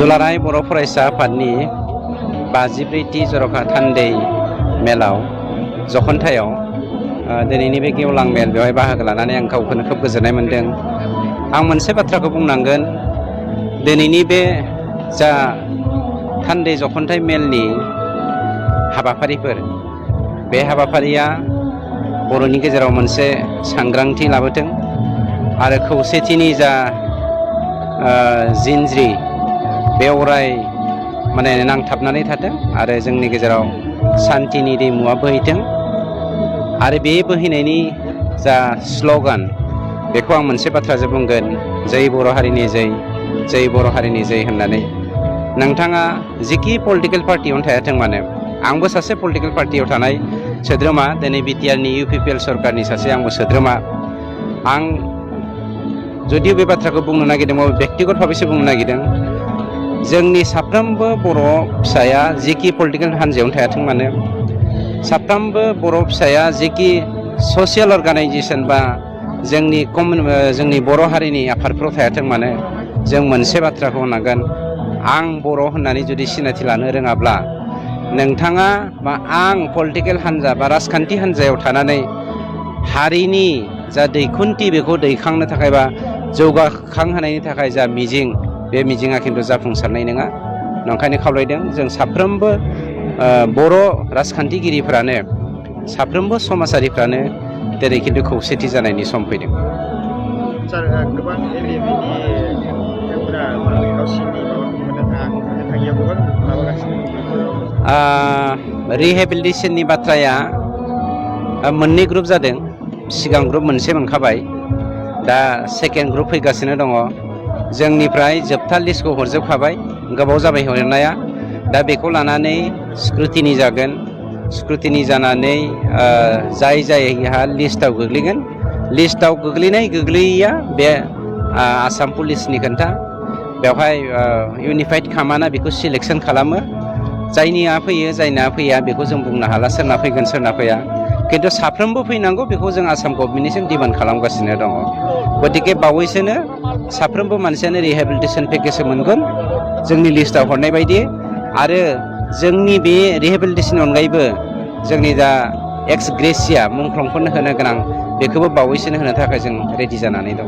दुलाराय बर' फरायसा आफादनि 54थि जर'खा थान्दै मेलाव जख'न्थायाव दिनैनि बे गेवलां मेल बेवहाय बाहागो लानानै आं गावखौनो खोब गोजोननाय मोन्दों। आं मोनसे बाथ्राखौ बुंनांगोन, दिनैनि बे जा थान्दै जख'न्थाय मेलनि हाबाफारिफोर, बे हाबाफारिया बर'नि गेजेराव मोनसे सांग्रांथि लाबोदों आरो खौसेथिनि जा जिनज्रि बे अराय माने नांथाबनानै थाथों आरो जोंनि गेजेराव सान्थिनि दैमुआ बोहैथों। आरो बे बोहैनायनि जा स्ल'गान, बेखौ आं मोनसे बाथ्राजों बुंगोन, जै बर' हारिनि जै, जै बर' हारिनि जै होननानै। नोंथाङा जिखि पलिटिकेल पार्टियावनो थायाथों मानो, आंबो सासे पलिटिकेल पार्टियाव थानाय सोद्रोमा, दिनै बिटिआरनि UPPL सरकारनि सासे आंबो सोद्रोमा। आं जुदि बे बाथ्राखौ बुंनो नागिरदों, बेक्तिगत भाबैसो बुंनो नागिरदों, जोंनि साफ्रोमबो बर' फिसाया जिखि पलिटिकेल हान्जायावनो थायाथों मानो, साफ्रोमबो बर' फिसाया जिखि ससियेल अर्गानाइजेसन बा जोंनि बर' हारिनि आफादफ्राव थायाथों मानो, जों मोनसे बाथ्राखौ होनांगोन, आं बर' होननानै जुदि सिनायथि लानो रोङाब्ला, नोंथाङा बा आं पलिटिकेल हान्जा बा राजखान्थि हान्जायाव थानानै हारिनि जा दैखुन्थि बेखौ दैखांनो थाखाय बा जौगाखांहोनायनि थाखाय जा मिजिं, बे मिजिङा खिन्थु जाफुंसारनाय नङा। ओंखायनो खावलायदों जों साफ्रोमबो बर' राजखान्थिगिरिफ्रानो, साफ्रोमबो समाजारिफ्रानो दिनै खिन्थु खौसेथि जानायनि सम फैदों। सार, गोबां एमएलए गावसोरनि माबाखौ मोननो थाङियाव गोबां माबागासिनो। रिहेबिलिटेसननि बाथ्राया मोननै ग्रुप जादों। सिगां ग्रुप मोनसे मोनखाबाय, दा सेकेन्ड ग्रुप फैगासिनो दङ। जोंनिफ्राय जोबथा लिस्टखौ हरजोबखाबाय, गोबाव जाबाय हरनाया। दा बेखौ लानानै स्क्रुटिनि जागोन, स्क्रुटिनि जानानै जाय जायहा लिस्टआव गोग्लैगोन, लिस्टआव गोग्लैनाय गोग्लैयैया बे आसाम पुलिसनि खोन्था। बेवहाय इउनिफाइड कामान्डआ बेखौ सिलेक्सन खालामो। जायनिया फैयो जायना फैया बेखौ जों बुंनो हाला, सोरना फैगोन सोरना फैया। खिन्थु साफ्रोमबो फैनांगौ, बेखौ जों आसाम गभर्नमेन्टनिसिम डिमान्ड खालामगासिनो दङ। गतिके बावैसोनो साफ्रोमबो मानसियानो रिहेबिलिटेसन पेकेज मोनगोन जोंनि लिस्टआव हरनाय बायदि। आरो जोंनि बे रिहेबिलिटेसननि अनगायैबो जोंनि दा एक्स ग्रेसिया मुंख्लंफोरनो होनो गोनां, बेखौबो बावैसोनो होनो थाखाय जों रेडि जानानै दङ।